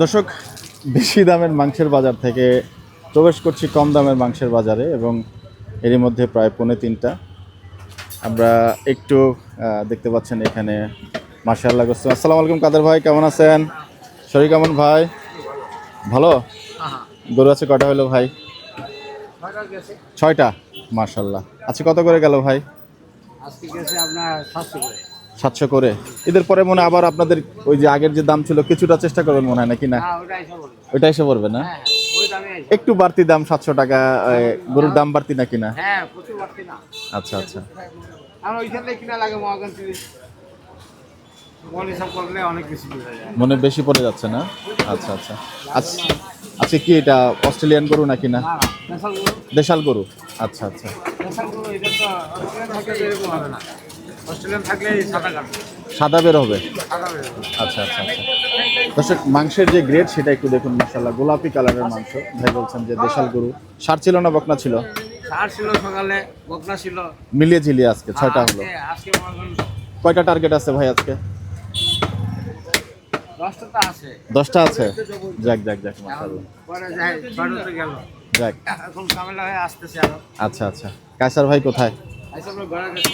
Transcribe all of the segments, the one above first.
দর্শক, বেশি দামের মাংসের বাজার থেকে প্রবেশ করছি কম দামের মাংসের বাজারে এবং এরই মধ্যে প্রায় 2:45। আমরা একটু দেখতে পাচ্ছেন এখানে মাশাআল্লাহ গোস্ত। আসসালামু আলাইকুম কাদের ভাই, কেমন আছেন? শরীর কেমন ভাই? ভালো। গরু আছে কয়টা হলো ভাই? 6টা। মাশাআল্লাহ। আজকে কত করে গেল ভাই? আজকে গেছে আপনার 700 করে। ঈদের পরে মনে আবার আপনাদের ওই যে আগের যে দাম ছিল কিছুটা চেষ্টা করবেন মনে হয় নাকি না? ওইটা এসে পড়বে না? একটু বাড়তি দাম 700 টাকা। গরুর দাম বাড়তি নাকি না? হ্যাঁ, প্রচুর বাড়তি না। আচ্ছা আচ্ছা। আমরা ওইখানে কিনা লাগে মহাগণ 30 মনে সব করলে অনেক বেশি পড়ে যায়। মনে বেশি পড়ে যাচ্ছে না? আচ্ছা আচ্ছা। আচ্ছা কি এটা অস্ট্রেলিয়ান গরু নাকি না? দেশাল গরু। দেশাল গরু। আচ্ছা আচ্ছা। দেশাল গরু এটা তো অস্ট্রেলিয়ান থাকলে এরকম হবে না। অস্ট্রেলিয়ান থাকলে সাদা কাটবে। সাদা বের হবে। সাদা বের হবে। আচ্ছা আচ্ছা আচ্ছা। দর্শক, মাংসের যে গ্রেড সেটা একটু দেখুন। মাশাআল্লাহ গোলাপি কালারের মাংস। ভাই বলছেন যে দেশাল গরু। ষাঁড় ছিল না বকনা ছিল? ষাঁড় ছিল সকালে, বকনা ছিল। মিলিয়ে ঝিলিয়ে আজকে 6টা হলো। আজকে মহাগণ কয়টা টার্গেট আছে ভাই আজকে? 10টা আছে। 10টা আছে। যাক যাক যাক মাশাআল্লাহ। পরে যায় 6টা গেল। যাক। এখন কামেলা হয়ে আসতেছে আরো। আচ্ছা আচ্ছা। কায়সার ভাই কোথায়? আইসা আমরা ঘরে গেছি।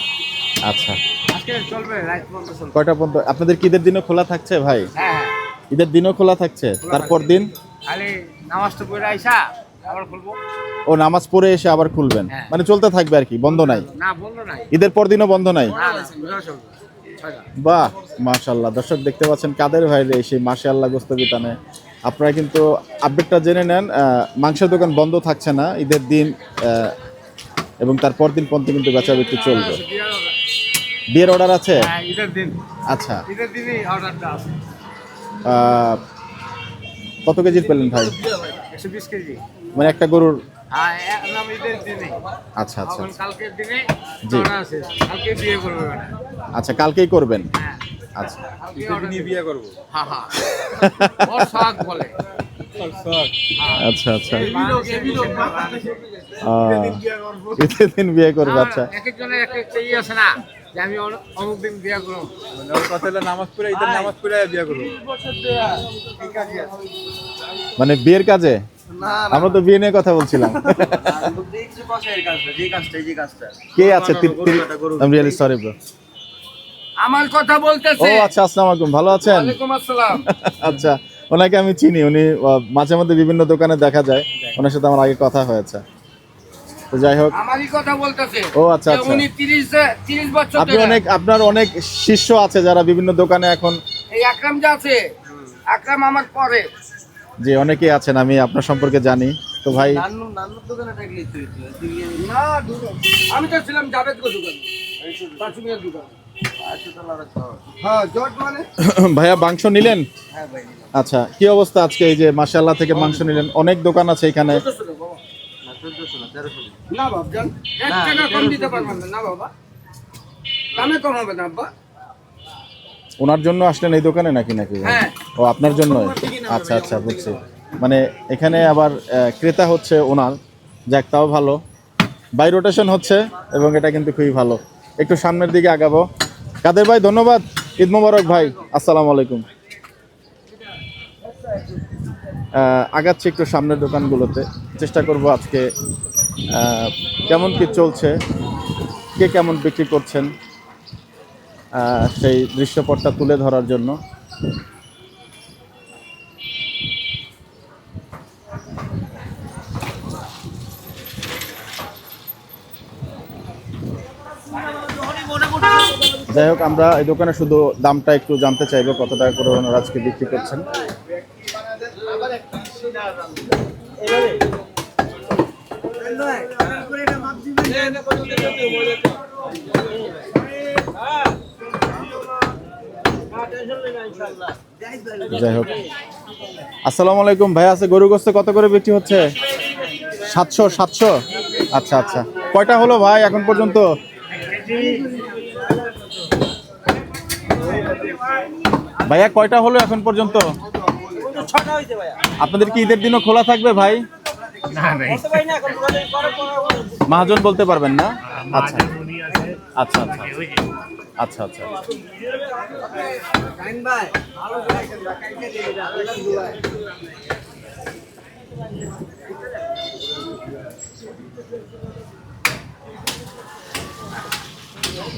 আচ্ছা। আজকে চলবে রাত পর্যন্ত চলবে। কয়টা পর্যন্ত? আপনাদের কি ঈদের দিনও খোলা থাকছে ভাই? হ্যাঁ। ঈদের দিনও খোলা থাকছে? তারপর দিন খালি নামাজটা পড়ে আইসা আবার খুলবো। ও নামাজ পড়ে এসে আবার খুলবেন? হ্যাঁ। মানে চলতে থাকবে আর কি, বন্ধ নাই? না, বন্ধ নাই। ঈদের পর দিনও বন্ধ নাই? না, না, চলবে। বাহ মাশাআল্লাহ। দর্শক দেখতে পাচ্ছেন কাদের ভাই রে সেই মাশাআল্লাহ গোস্ত বিতানে। আপনারা কিন্তু আপডেটটা জেনে নেন। মাংসের দোকান বন্ধ থাকছে না ঈদের দিন, এবং তারপর দিন পর্যন্ত কিন্তু বেচা বিক্রি চলবে। বিয়ের অর্ডার আছে? হ্যাঁ, ঈদের দিন। আচ্ছা। ঈদের দিনই অর্ডারটা আছে। কত কেজির পেলেন ভাই? 120 কেজি। মানে একটা গরুর? হ্যাঁ, একদম ঈদের দিনে। আচ্ছা আচ্ছা। এখন কালকের দিনে জি। অর্ডার আছে। কালকে বিয়ে করবে মানে। আচ্ছা, কালকেই করবেন? হ্যাঁ। আচ্ছা। কালকে অর্ডার নিয়ে বিয়ে করব। হ্যাঁ হ্যাঁ। ওর শখ বলে। ওর শখ। আচ্ছা আচ্ছা। ঈদের দিন বিয়ে করবে। আচ্ছা। এক একজনের এক একটা ই আছে না যে আমি অমুক দিন বিয়ে করব। মানে ওর কথা হলো নামাজ পড়ে ঈদের নামাজ পড়ে বিয়ে করব। এই কাজই আছে। মানে বিয়ের কাজে? আমরা তো বিয়ে নিয়ে কথা বলছিলাম। কে আছে? I'm really sorry bro. আমার কথা বলতেছে। ও আচ্ছা, আসসালামু আলাইকুম, ভালো আছেন? ওয়ালাইকুম আসসালাম। আচ্ছা, ওনাকে আমি চিনি। উনি মাঝে মধ্যে বিভিন্ন দোকানে দেখা যায়। ওনার সাথে আমার আগে কথা হয়েছে। তো যাই হোক, আমারই কথা বলতেছে। ও আচ্ছা আচ্ছা। উনি 30 বছর আপনি আপনার অনেক শিষ্য আছে যারা বিভিন্ন দোকানে এখন। এই আকরাম যা আছে, আকরাম আমার পরে। যে অনেকেই আছেন, আমি আপনার সম্পর্কে জানি। তো ভাই নান্নুর দোকানে থাকলি তুই না, আমি তো ছিলাম জাভেদ কো দোকানে, পাঁচমিয়ার দোকানে। হ্যাঁ, জট মানে। ভাইয়া মাংস নিলেন? হ্যাঁ ভাই। আচ্ছা, কি অবস্থা আজকে? এই যে মাশাআল্লাহ থেকে মাংস নিলেন, অনেক দোকান আছে এখানে। না বাবজান, 1 টাকা কম দিতে পারবেন না বাবা। দামে কম হবে না আব্বা। ওনার জন্য আসলেন এই দোকানে নাকি? হ্যাঁ। ও আপনার জন্য? আচ্ছা আচ্ছা, বুঝছি। মানে এখানে আবার ক্রেতা হচ্ছে ওনার। যাক, তাও ভালো। বাই রোটেশন হচ্ছে এবং এটা কিন্তু খুবই ভালো। একটু সামনের দিকে আগাবো। কাদের ভাই ধন্যবাদ। ঈদ মোবারক ভাই। আসসালামু আলাইকুম। আগাচ্ছি একটু সামনের দোকানগুলোতে। চেষ্টা করব আজকে কেমন কি চলছে, কে কেমন বিক্রি করছেন, সেই দৃশ্যপটটা তুলে ধরার জন্য। যাই হোক, আমরা এই দোকানে শুধু দামটা একটু জানতে চাইবো, কত টাকা করে ওনারা আজকে বিক্রি করছেন। যাই হোক, আসসালামু আলাইকুম ভাই। আছে গরু গোস্ত কত করে বিক্রি হচ্ছে? 700। আচ্ছা আচ্ছা। কয়টা হলো ভাই এখন পর্যন্ত? ভাইয়া কয়টা হলো এখন পর্যন্ত? আপনাদের কি ঈদের দিনও খোলা থাকবে ভাই? মহাজন বলতে পারবেন না? আচ্ছা আচ্ছা আচ্ছা। আচ্ছা আচ্ছা জাহিন ভাই ভালো করে কাইকে দিয়ে দাও দুবাই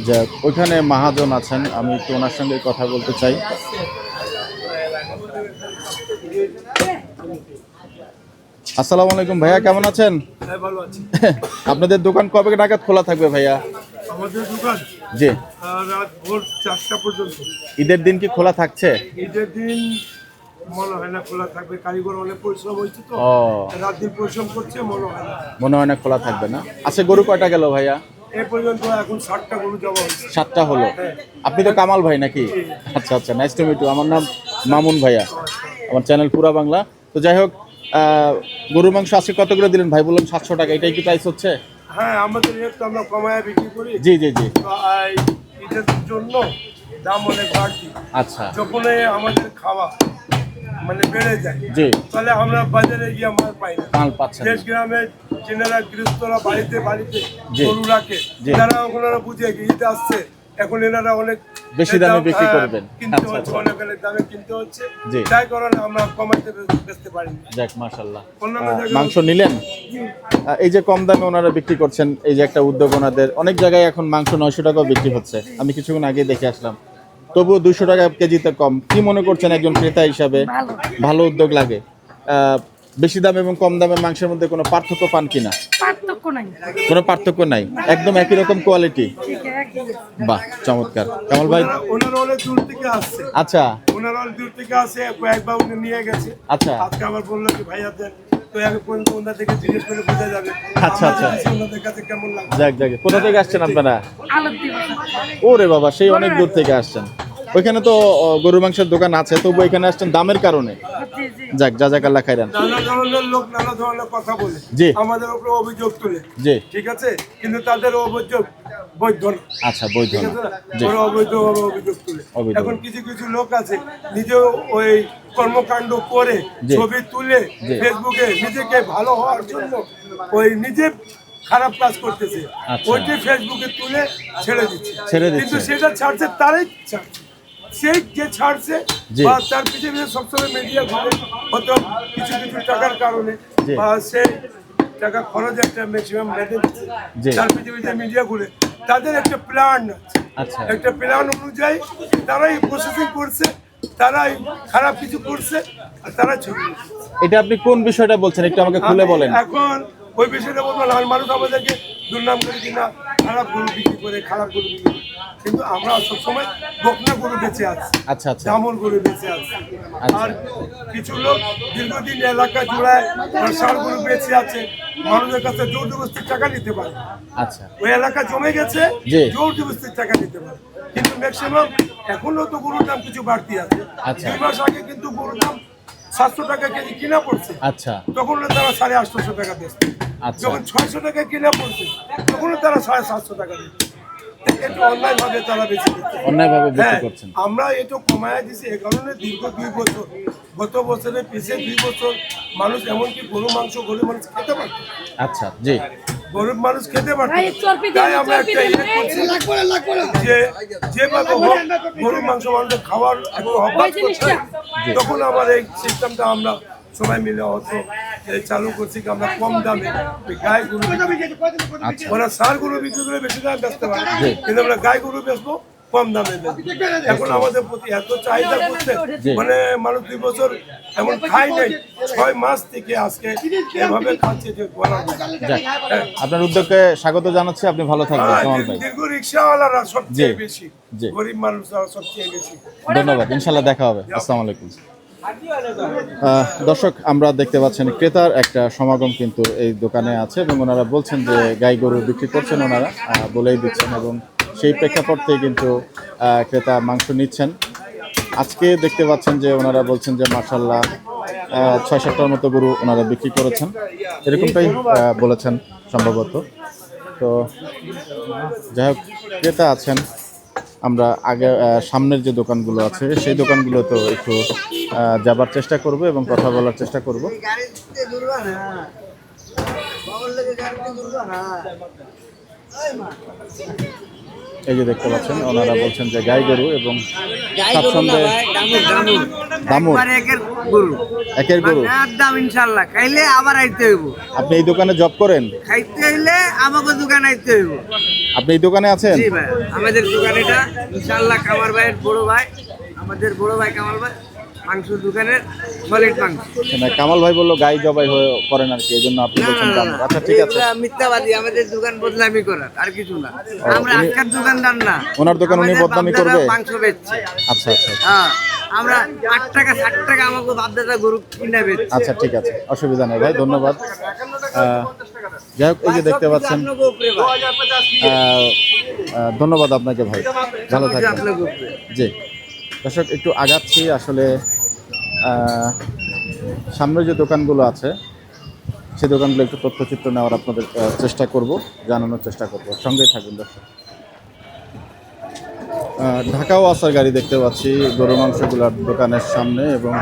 যাক, ওইখানে মহাজন আছেন, আমি একটু ওনার সঙ্গে কথা বলতে চাই। আসসালামু আলাইকুম ভাইয়া, কেমন আছেন? হ্যাঁ ভালো আছি। আপনাদের দোকান কবে নাগাদ খোলা থাকবে ভাইয়া? আমাদের দোকান জি, রাত ভোর 4টা পর্যন্ত। ঈদের দিন কি খোলা থাকছে? ঈদের দিন মনে হয় না খোলা থাকবে, কারিগর অনেক পরিশ্রম হয়েছে তো, ও, রাত দিন পরিশ্রম করছে, মনে হয় না। মনে হয় না খোলা থাকবে না। আচ্ছা, গরু কয়টা গেল ভাইয়া? এ পর্যন্ত এখন 60টা গরু জমা হয়েছে। 7টা হলো। আপনি তো কামাল ভাই নাকি? আচ্ছা আচ্ছা, নাইস টু মিট ইউ। আমার নাম মামুন ভাইয়া, আমার চ্যানেল পুরা বাংলা। তো যাই হোক, গরুর মাংস আজকে কত করে দিলেন ভাই? বললাম 700 টাকা, এটাই কি প্রাইস হচ্ছে? হ্যাঁ, আমাদের রেট তো আমরা কমায় বিক্রি করি। জি জি জি। তো এই ঈদের জন্য দাম অনেক বাড়তি। আচ্ছা যখনই আমাদের খাওয়া মানে বেড়ে যায়, জি, তাহলে আমরা বাজারে গিয়ে মাল পাই না। মাল পাচ্ছেন না। দেশ গ্রামে যেনারা গৃহস্থরা বাড়িতে বাড়িতে জি। গরু রাখে, জি। তারা ওনারা বুঝে কি ঈদ আসছে, এখন এনারা অনেক বেশি দামে বিক্রি হ্যাঁ, করবেন। কিনতে আচ্ছা, হচ্ছে, আচ্ছা। অনেক অনেক দামে কিনতে হচ্ছে, জি। যাই কারণে আমরা কমাইতে বেচতে পারি না। যাক, মাশাআল্লাহ। অন্যান্য জায়গায় মাংস নিলেন? এই যে কম দামে ওনারা বিক্রি করছেন, এই যে একটা উদ্যোগ ওনাদের। অনেক জায়গায় এখন মাংস 900 টাকাও বিক্রি হচ্ছে, আমি কিছুক্ষণ আগে দেখে আসলাম। তবুও 200 টাকা কেজিতে কম। কি মনে করছেন একজন ক্রেতা হিসাবে? ভালো উদ্যোগ লাগে। বেশি দাম এবং কম দামের মাংসের মধ্যে কোনো পার্থক্য পান কিনা? পার্থক্য নাই, কোনো পার্থক্য নাই, একদম একই রকম কোয়ালিটি। ঠিক একই। বাহ, চমৎকার। কামাল ভাই, ওনারা অনেক দূর থেকে আসছে, আচ্ছা ওনারা অনেক দূর থেকে আসে, কয়েকবার উনি নিয়ে গেছে। আচ্ছা আজকে আবার বললো কি ভাইয়া দেন, তো এখন পর্যন্ত ওনার থেকে জিজ্ঞেস করে বোঝা যাবে আচ্ছা, আচ্ছা। আমরা যদি ওনাদের কাছে কেমন লাগে। যাক যাক, কোথা থেকে আসছেন আপনারা? আলোর দিবস। ওরে বাবা, সেই অনেক দূর থেকে আসছেন। ওইখানে তো গরু মাংসের দোকান আছে, তবু এখানে আসছেন দামের কারণে। জি জি। যাক, জাজাকাল্লাহ খাইরান। নানা ধরনের লোক নানা ধরনের কথা বলে, জি। আমাদের উপরে অভিযোগ তুলে, জি, ঠিক আছে, কিন্তু তাদের অভিযোগ বৈধ না, আচ্ছা, বৈধ ঠিক না। আছে না? জি, ওরা অবৈধভাবে অভিযোগ তুলে। অবৈধ। এখন কিছু কিছু লোক আছে নিজেও ওই কর্মকাণ্ড করে জি। ছবি তুলে জি। ফেসবুকে নিজেকে ভালো হওয়ার জন্য ওই নিজে খারাপ কাজ করতেছে, আচ্ছা। ওইটি ফেসবুকে তুলে ছেড়ে দিচ্ছে, ছেড়ে দিচ্ছে। কিন্তু সেটা ছাড়ছে তারাই ছাড়ছে, সেই যে ছাড়ছে জি। বা তার পিছনে সবসময় মিডিয়া ঘুরে, হয়তো কিছু কিছু টাকার কারণে জি। বা সে টাকা খরচ একটা ম্যাক্সিমাম মেটে দিচ্ছে, জি। তার পিছনে মিডিয়া ঘুরে, তাদের একটা প্ল্যান আছে, আচ্ছা একটা প্ল্যান অনুযায়ী তারাই প্রসেসিং করছে, তারাই খারাপ কিছু করছে, আর তারা ছবি দিচ্ছে। এটা আপনি কোন বিষয়টা বলছেন, একটু আমাকে খুলে বলেন। এখন ওই বিষয়টা বলবো না, মানুষ আমাদেরকে দুর্নাম করে কিনা খারাপ গরু বিক্রি করে, খারাপ গরু বিক্রি করে, কিন্তু আমরা সবসময় বকনা গরু বেঁচে আছি, আচ্ছা আচ্ছা দামন গরু বেঁচে আছে। আচ্ছা। আর কিছু লোক দীর্ঘদিন এলাকা জোড়ায় ষাঁড় গরু বেঁচে আছে, মানুষের কাছে জোর জবরদস্তির টাকা নিতে পারে, আচ্ছা ওই এলাকা জমে গেছে, জি। জোর জবরদস্তির টাকা নিতে পারে, কিন্তু ম্যাক্সিমাম এখনো তো গরুর দাম কিছু বাড়তি আছে। আচ্ছা। 2 মাস আগে কিন্তু গরুর দাম 700 টাকা কেজি কিনা পড়ছে, আচ্ছা তখন তারা 850 টাকা বেচছে। আচ্ছা। যখন 600 টাকা কিনা পড়ছে, তখন তারা 750 টাকা দিচ্ছে। এটা অন্যায় ভাবে তারা বেশি দিচ্ছে। অন্যায়ভাবে বিক্রি হ্যাঁ, করছেন। আমরা এটা কমায় দিছি এ কারণে দীর্ঘ 2 বছর, গত বছরের পিছিয়ে 2 বছর মানুষ এমনকি গরু মাংস গরু মানুষ খেতে পারত না। আচ্ছা, জি গরিব মানুষ খেতে পারত না। ভাই, চর্বি দিন, তাই আমরা চর্বি একটা দিন, ইয়ে করছি যে যেভাবে হোক গরু মাংস মানুষের খাওয়ার একটু অভ্যাস ওই জিনিসটা। করতে হবে। তখন আমার এই সিস্টেমটা আমরা সবাই মিলে হয়তো চালু করছি কি আমরা কম দামে ওই গাই গরু আচ্ছা ওরা ষাঁড় গরু বিক্রি করে বেশি দামে বেচতে পারে, জি। কিন্তু আমরা গাই গরু বেচবো কম দামে বেচবো। এখন আমাদের প্রতি এত চাহিদা করছে, জি। মানে মানুষ 2 বছর এমন খাই নাই, 6 মাস থেকে আজকে এভাবে খাচ্ছে যে বলা যায় না। যাক, আপনার উদ্যোগকে স্বাগত জানাচ্ছি। আপনি ভালো থাকবেন কামাল ভাই। দীর্ঘ রিক্সাওয়ালারা সবচেয়ে জি। বেশি, জি। গরিব মানুষরা সবচেয়ে বেশি। ধন্যবাদ, ইনশাল্লাহ দেখা হবে। আসসালামু আলাইকুম। দর্শক, আমরা দেখতে পাচ্ছেন ক্রেতার একটা সমাগম কিন্তু এই দোকানে আছে এবং ওনারা বলছেন যে গাই গরু বিক্রি করছেন, ওনারা বলেই দিচ্ছেন এবং সেই প্রেক্ষাপট থেকে কিন্তু ক্রেতা মাংস নিচ্ছেন। আজকে দেখতে পাচ্ছেন যে ওনারা বলছেন যে মাশাআল্লাহ 6-7টার মতো গরু ওনারা বিক্রি করেছেন, এরকমটাই বলেছেন সম্ভবত। তো যাই হোক, ক্রেতা আছেন। আমরা আগে সামনের যে দোকানগুলো আছে সেই দোকানগুলোতেও একটু যাবার চেষ্টা করব এবং কথা বলার চেষ্টা করব। গাড়িতে ঘুরবা না, বাবার লেগে গাড়িতে ঘুরবা না। ওই মা এই যে দেখতে পাচ্ছেন ওনারা বলছেন যে গাই গরু এবং গাই গরু না স্বাচ্ছন্দ্যে ভাই, দামুর। দামুর। একবারে একের গরু। একের গরু। মানে একদম ইনশাআল্লাহ। খাইলে আবার আইতে হইব। আপনি এই দোকানে জব করেন? খাইতে হইলে আমাকে দোকানে আইতে হইব। আপনি এই দোকানে আছেন? জি ভাই, আমাদের দোকান এটা ইনশাআল্লাহ কামার ভাইয়ের বড় ভাই, আমাদের বড় ভাই কামাল ভাই মাংস দোকানের সলিড মাংস। না, কামাল ভাই বললো গাই জবাই হয়ে করেন আর কি, এই জন্য আপনি না, বলছেন না, না, দামুর। না, আচ্ছা ঠিক আছে। এগুলা মিথ্যাবাদী, আমাদের দোকান বদনামি করার আর কিছু না। আমরা উনি- আজকের দোকানদার না। ওনার দোকান উনি আমাদের বদনামি বাপদাদা করবে? মাংস বেচছে। আচ্ছা আচ্ছা হ্যাঁ, আমরা 8 টাকা 60 টাকা আমাকে বাপদাদা গরু কিনে বেচছে। আচ্ছা ঠিক আছে, অসুবিধা নেই ভাই, ধন্যবাদ। যাই হোক, এই যে দেখতে পাচ্ছেন, আপনাকে উপরে ভাই। ধন্যবাদ আপনাকে ভাই, ভালো থাকবেন। আপনাকে উপরে। জি দর্শক, একটু আগাচ্ছি আসলে। সামনে যে দোকানগুলো আছে সেই দোকানগুলো একটু তথ্যচিত্র নেওয়ার আপনাদের চেষ্টা করব, জানানোর চেষ্টা করব, সঙ্গেই থাকুন দর্শক। ঢাকাও আসার গাড়ি দেখতে পাচ্ছি গরু মাংসগুলোর দোকানের সামনে, এবং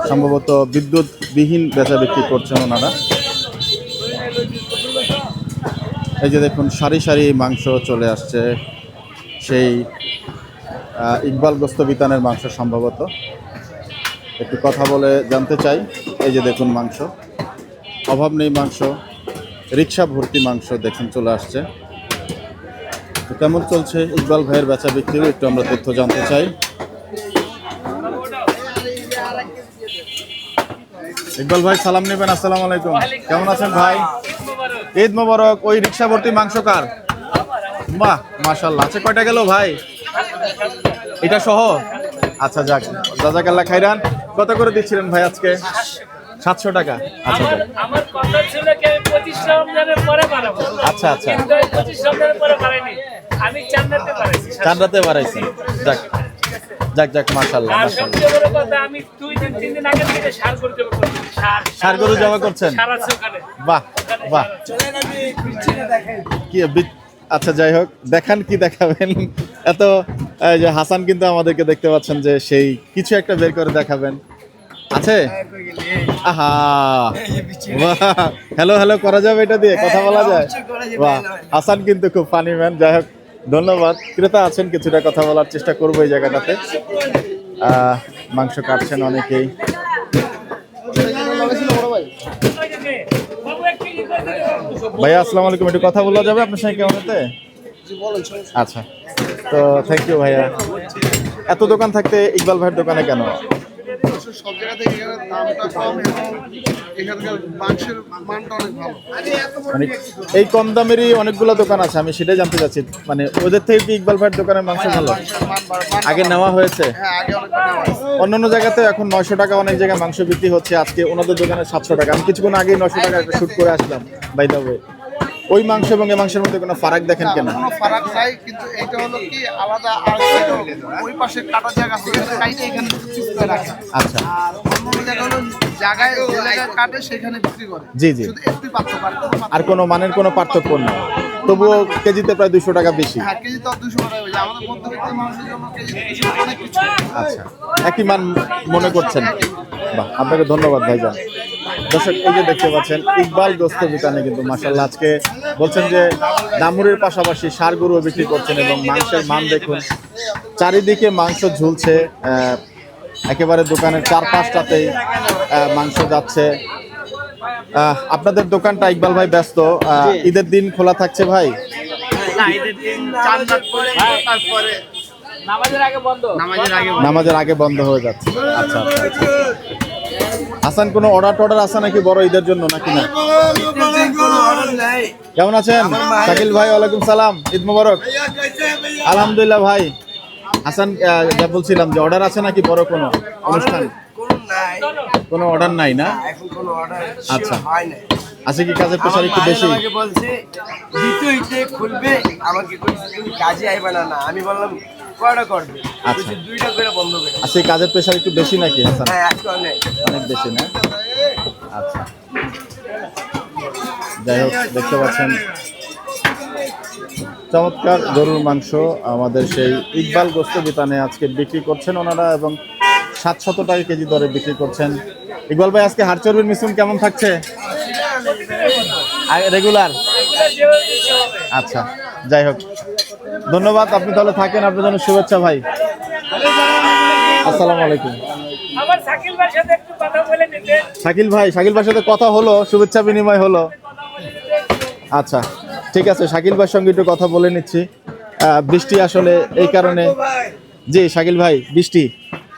সম্ভবত বিদ্যুৎবিহীন বেচা বিক্রি করছেন ওনারা। এই যে দেখুন, সারি সারি মাংস চলে আসছে, সেই ইকবাল গোস্ত বিতানের মাংস সম্ভবত। একটু কথা বলে জানতে চাই। এই যে দেখুন মাংস, অভাব নেই মাংস, রিক্সা ভর্তি মাংস দেখুন চলে আসছে। তো কেমন চলছে ইকবাল ভাইয়ের বেচা বিক্রি, একটু আমরা তথ্য জানতে চাই। ইকবাল ভাই সালাম নেবেন। আসসালামু আলাইকুম, কেমন আছেন ভাই? ঈদ মোবারক। ওই রিক্সা ভর্তি মাংস কার? বাহ, মাশাআল্লাহ। আচ্ছা, কয়টা গেল ভাই এটা সহ? আচ্ছা যাক, জাযাকাল্লাহ খাইরান। কত করে দিচ্ছিলেন ভাই আজকে? 700 টাকা। আচ্ছা যাক। আমার কথা ছিল কি আমি 25 রমজানের পরে বাড়াবো। আচ্ছা আচ্ছা, কিন্তু আমি 25 রমজানের পরে বাড়াইনি, আমি চান্দাতে বাড়াইছি। চার রাতে বাড়াইছেন। যাক যাক যাক, মাশাআল্লাহ আর মাশাআল্লাহ। সবচেয়ে বড় কথা, আমি 2 দিন আগে থেকে সার করতে করছি। সার গরু জমা করছেন? সার আছে ওখানে। বাহ বাহ, কি আচ্ছা যাই হোক, দেখান কি দেখাবেন এত। এই যে হাসান কিন্তু আমাদেরকে দেখতে পাচ্ছেন যে সেই কিছু একটা বের করে দেখাবেন, আছে? আহা, বাহ, হ্যালো হ্যালো করা যাবে, এটা দিয়ে কথা বলা যায়? বাহ, হাসান কিন্তু খুব ফানি ম্যান। যাই হোক, ধন্যবাদ। ক্রেতা আছেন, কিছুটা কথা বলার চেষ্টা করবো এই জায়গাটাতে। মাংস কাটছেন অনেকেই। বাবু এক কেজি করে দিলে ভাইয়া আসসালামু আলাইকুম, একটু কথা বলা যাবে আপনার সঙ্গে? কেমন হতে? আচ্ছা, তো থ্যাংক ইউ ভাইয়া। এত দোকান থাকতে ইকবাল ভাইয়ের দোকানে কেন? সব জায়গা থেকে এখানে দামটা কম এবং এখানকার মাংসের মানটা অনেক ভালো। মানে এই কম দামেরই অনেকগুলো দোকান আছে, আমি সেটাই জানতে চাচ্ছি। মানে ওদের থেকে কি ইকবাল ভাইয়ের দোকানের মাংস ভালো? আগে নেওয়া হয়েছে? হ্যাঁ, আগে অনেক নেওয়া হয়েছে। অন্যান্য জায়গাতে এখন 900 টাকা অনেক জায়গায় মাংস বিক্রি হচ্ছে, আজকে ওনাদের দোকানে 700 টাকা। আমি কিছুক্ষণ আগে 900 টাকা একটা শুট করে আসলাম বাই দ্য ওয়ে। ওই মাংস এবং এই মাংসের মধ্যে কোনো ফারাক দেখেন কেন? কোনো ফারাক নাই, কিন্তু এটা হলো কি আলাদা। আর সেটা হলো ওই পাশে কাটা জায়গা আছে, কাইটে এখানে পিস করে রাখে। আচ্ছা, আর অন্য জায়গা হলো জায়গায় যে জায়গায় কাটে সেখানে বিক্রি করে। জি জি। শুধু একটু পার্থক্য, আর কোনো পার্থক্য আর কোনো মানের কোনো পার্থক্য নেই, তবুও কেজিতে প্রায় 200 টাকা বেশি। হ্যাঁ, কেজি তো 200 টাকা হয়ে যায়। আমাদের মধ্যবিত্ত মানুষের জন্য কেজি 200 অনেক কিছু। আচ্ছা, একই মান মনে করছেন? বাহ, আপনাকে ধন্যবাদ ভাইজান। দর্শক, এই যে দেখতে পাচ্ছেন ইকবাল গোস্ত বিতানে কিন্তু মাশাআল্লাহ আজকে বলছেন যে দামুরের পাশাপাশি ষাঁড় গরুও বিক্রি করছেন, এবং মাংসের মান দেখুন, চারিদিকে মাংস ঝুলছে। একেবারে দোকানের 4-5টাতেই মাংস যাচ্ছে। আপনাদের দোকানটা ইকবাল ভাই ব্যস্ত, ঈদের দিন খোলা থাকছে ভাই? তারপরে নামাজের আগে বন্ধ। নামাজের আগে নামাজের আগে বন্ধ হয়ে যাচ্ছে। আচ্ছা আচ্ছা আচ্ছা। হাসান, কোনো অর্ডার টর্ডার আছে নাকি বড় ঈদের জন্য নাকি না? কোনো অর্ডার নাই। কেমন আছেন শাকিল ভাই? ওয়ালাইকুম সালাম, ঈদ মোবারক। আলহামদুলিল্লাহ ভাই। হাসান, যা বলছিলাম যে অর্ডার আছে নাকি বড় কোনো অনুষ্ঠান? কোনো নাই। কোনো অর্ডার নাই না? এখন কোনো অর্ডার আচ্ছা। হয় নাই। আছে কি কাজের প্রেশার একটু বেশি? আমাকে বলছে দ্বিতীয় ঈদে খুলবে, আমাকে কইছে তুমি কাজে আইবা না। না, আমি বললাম কয়টা করবে? আচ্ছা। বলছে 2টা করে বন্ধ করে। আছে কাজের প্রেশার একটু বেশি নাকি হাসান? হ্যাঁ, আজকে অনেক। অনেক বেশি না? আচ্ছা, যাই হোক, দেখতে পাচ্ছেন চমৎকার গরুর মাংস আমাদের সেই ইকবাল গোস্ত বিতানে আজকে বিক্রি করছেন ওনারা, এবং 700 টাকা কেজি দরে বিক্রি করছেন। ইকবাল ভাই, আজকে হাড় চর্বির মিশ্রণ কেমন থাকছে? রেগুলার আপনার যেভাবে ইচ্ছে হবে। আচ্ছা, যাই হোক, ধন্যবাদ। আপনি তাহলে থাকেন, আপনার জন্য শুভেচ্ছা ভাই। আসসালামু আলাইকুম। আমার শাকিল ভাইয়ের সাথে একটু কথা বলে নিতেন। শাকিল ভাইয়ের সাথে কথা হলো, শুভেচ্ছা বিনিময় হলো। আচ্ছা, ঠিক আছে, শাকিল ভাইয়ের সঙ্গে একটু কথা বলে নিচ্ছি। বৃষ্টি আসলে এই কারণে, জি শাকিল ভাই, বৃষ্টি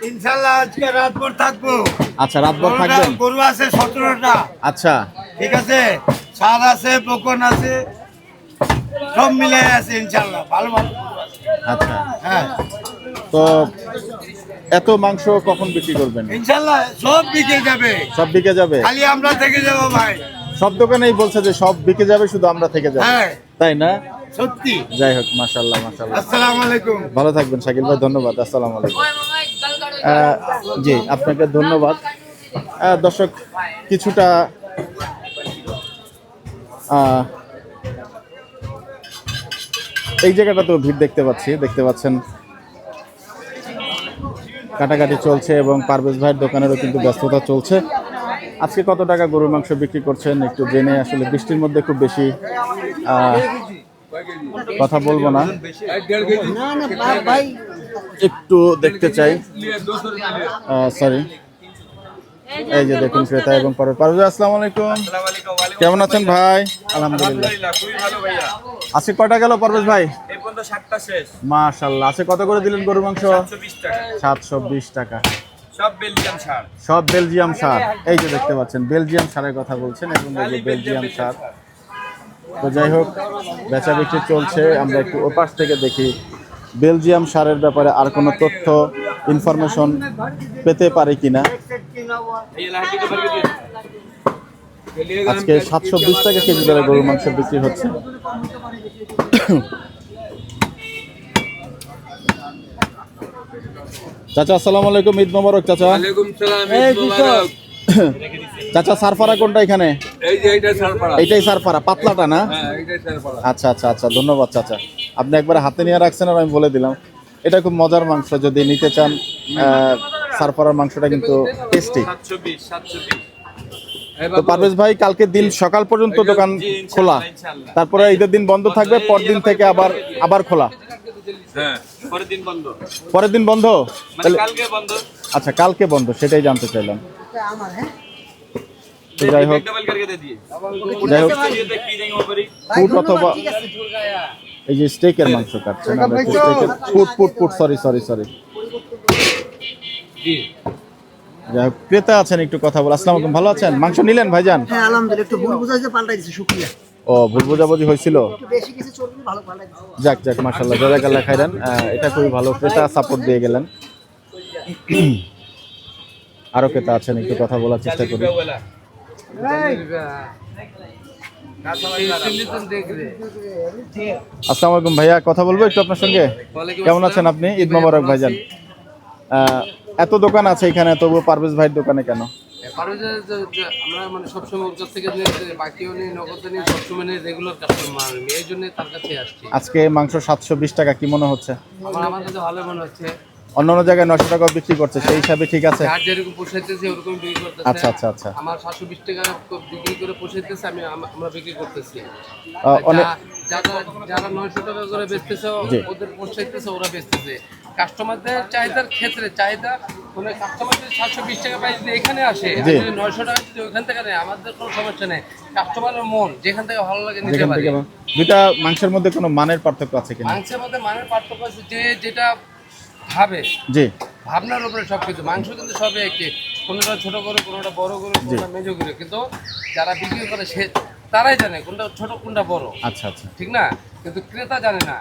ইনশাল্লাহ আজকে রাতভর থাকবো। আচ্ছা, রাতভর থাকবেন। গরু আছে 17টা, আচ্ছা, ঠিক আছে, সার আছে, বকন আছে, সব মিলে আছে ইনশাল্লাহ, ভালো ভালো গরু আছে। আচ্ছা, হ্যাঁ তো এত মাংস কখন বিক্রি করবেন? ইনশাল্লাহ সব বিকে যাবে, সব বিকে যাবে? খালি আমরা থেকে যাবো ভাই। সব দোকানেই বলছে যে সব বিকে যাবে, শুধু আমরা থেকে যাবো, হ্যাঁ তাই না? সত্যি। যাই হোক, মাশাআল্লাহ মাশাআল্লাহ। আসসালামু আলাইকুম। ভালো থাকবেন শাকিল ভাই, ধন্যবাদ। আসসালামু আলাইকুম। জি, আপনাকে ধন্যবাদ। দর্শক, কিছুটা এই জায়গাটাতেও ভিড় দেখতে পাচ্ছেন, কাটাকাটি চলছে এবং পারভেজ ভাইয়ের দোকানেরও কিন্তু ব্যস্ততা চলছে। আজকে কত টাকা গরুর মাংস বিক্রি করছেন একটু জেনে, আসলে বৃষ্টির মধ্যে খুব বেশি কথা বলবো না, একটু দেখতে চাই। সরি, এই যে দেখুন ক্রেতা এবং পারভেজ। আসসালামু আলাইকুম, কেমন আছেন ভাই? আলহামদুলিল্লাহ। আজকে কয়টা গেল পারভেজ ভাই? মাশাআল্লাহ। আজকে কত করে দিলেন গরুর মাংস? 720 টাকা। সব বেলজিয়াম সার। এই যে দেখতে পাচ্ছেন বেলজিয়াম সারের কথা বলছেন, এবং এই যে বেলজিয়াম সার। তো যাই হোক, বেচা বিক্রি চলছে। আমরা একটু ওপাশ থেকে দেখি বেলজিয়াম সারের ব্যাপারে আর কোনো তথ্য ইনফরমেশন পেতে পারি কিনা। আজকে 720 টাকা কেজি দরে গরুর মাংস বিক্রি হচ্ছে। চাচা আসসালামু আলাইকুম, ঈদ মোবারক চাচা। ওয়ালাইকুম সালাম, ঈদ মোবারক। চাচা সারপাড়া কোনটা এখানে? এই যে এইটা সারপাড়া। এইটাই সারপাড়া, পাতলাটা না? হ্যাঁ, এইটাই সারপাড়া। আচ্ছা আচ্ছা আচ্ছা, ধন্যবাদ চাচা। আপনি একবার হাতে নিয়ে রাখছেন আর আমি বলে দিলাম। এটা খুব মজার মাংস, যদি নিতে চান সারপাড়ার মাংসটা কিন্তু টেস্টি। 720। তো পারভেজ ভাই, কালকে দিন সকাল পর্যন্ত দোকান খোলা, তারপরে ঈদের দিন বন্ধ থাকবে, পরদিন থেকে আবার খোলা? হ্যাঁ, পরের দিন বন্ধ। পরের দিন বন্ধ? তাহলে কালকে বন্ধ। আচ্ছা, কালকে বন্ধ, সেটাই জানতে চাইলাম। তো যাই হোক, ফুট অথবা এই যে স্টেকের মাংস কাটছেন, আমরা স্টেকের ফুট সরি। যাই হোক, ক্রেতা আছেন, একটু কথা বল। আসসালামু আলাইকুম, ভালো আছেন? মাংস নিলেন ভাইজান? হ্যাঁ আলহামদুলিল্লাহ, একটু ভুল বুঝাইছে, পাল্টাই দিছে, শুকরিয়া। ও, ভুল বোঝাবুঝি হয়েছিল। একটু বেশি কিছু চলবে, ভালো পাল্টাই দিছে। যাক মাশাআল্লাহ, জাযাকাল্লাহ খাইরান। এটা খুবই ভালো, ক্রেতা সাপোর্ট দিয়ে গেলেন। আরো ক্রেতা আছেন, একটু কথা বলার চেষ্টা করি। আসসালামু আলাইকুম ভাইয়া, কথা বলবো একটু আপনার সঙ্গে? কেমন আছেন আপনি? ঈদ মোবারক ভাইজান। এত দোকান আছে এখানে, তবু পারভেজ ভাইয়ের দোকানে কেন? আমরা মানে সবসময় ওর কাছ থেকে নিয়ে বাকিও নিয়ে নগদ নিয়ে সবসময় রেগুলার কাস্টমার, এই জন্য তার কাছে আসছি। আজকে মাংস 720 টাকা, কি মনে হচ্ছে? আমার কাছে ভালো মনে হচ্ছে। অন্যান্য জায়গায় 900 টাকা বিক্রি করছে, সেই হিসাবে ঠিক আছে? যার যেরকম পোষাইতেছে ওরকম বিক্রি করতেছে। আচ্ছা। আমার 720 টাকা বিক্রি করে পোষাইতেছে, আমরা বিক্রি করতেছি। যারা 900 টাকা করে বেচতেছে, ওদের পোষাইতেছে, ওরা বেচতেছে। কাস্টমারদের চাহিদার ক্ষেত্রে মানে কাস্টমারদের 720 টাকা পাই যদি এখানে আসে, 900 টাকা যদি ওইখান থেকে নেয়, আমাদের কোনো সমস্যা নেই। কাস্টমারের মন যেখান থেকে ভালো লাগে নিতে পারে। দুইটা মাংসের মধ্যে কোনো মানের পার্থক্য আছে কিনা? মাংসের মধ্যে মানের পার্থক্য আছে, যেটা ভাবে, ভাবনার উপরে সবকিছু। মাংস কিন্তু সবই একই, কোনোটা ছোট করে, কোনোটা বড় করে, কোনোটা মেজো করে, কিন্তু যারা বিক্রি করে তারাই জানে কোনটা ছোট কোনটা বড়। আচ্ছা, ঠিক না? কিন্তু ক্রেতা জানে না।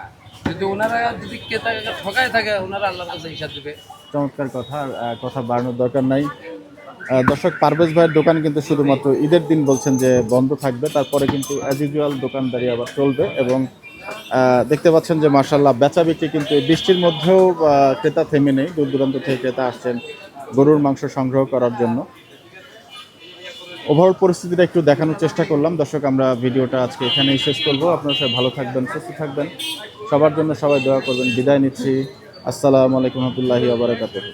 ওনারা যদি ক্রেতাকে ঠকায় থাকে, ওনারা আল্লাহর কাছে হিসাব দিবে। চমৎকার কথা বাড়ানোর দরকার নাই। দর্শক, পারভেজ ভাইয়ের দোকান কিন্তু শুধুমাত্র ঈদের দিন বলছেন যে বন্ধ থাকবে, তারপরে কিন্তু অ্যাজ ইউজুয়াল দোকানদারি আবার চলবে। এবং দেখতে পাচ্ছেন যে মাশাআল্লাহ বেচা বিক্রি কিন্তু বৃষ্টির মধ্যেও ক্রেতা থেমে নেই। দূর দূরান্ত থেকে ক্রেতা আসছেন গরুর মাংস সংগ্রহ করার জন্য। ওভারঅল পরিস্থিতিটা একটু দেখানোর চেষ্টা করলাম। দর্শক, আমরা ভিডিওটা আজকে এখানেই শেষ করব। আপনারা সবাই ভালো থাকবেন, সুস্থ থাকবেন, সবার জন্য সবাই দোয়া করবেন। বিদায় নিচ্ছি। আসসালামু আলাইকুম ওয়া রাহমাতুল্লাহি ওয়া বারাকাতুহু।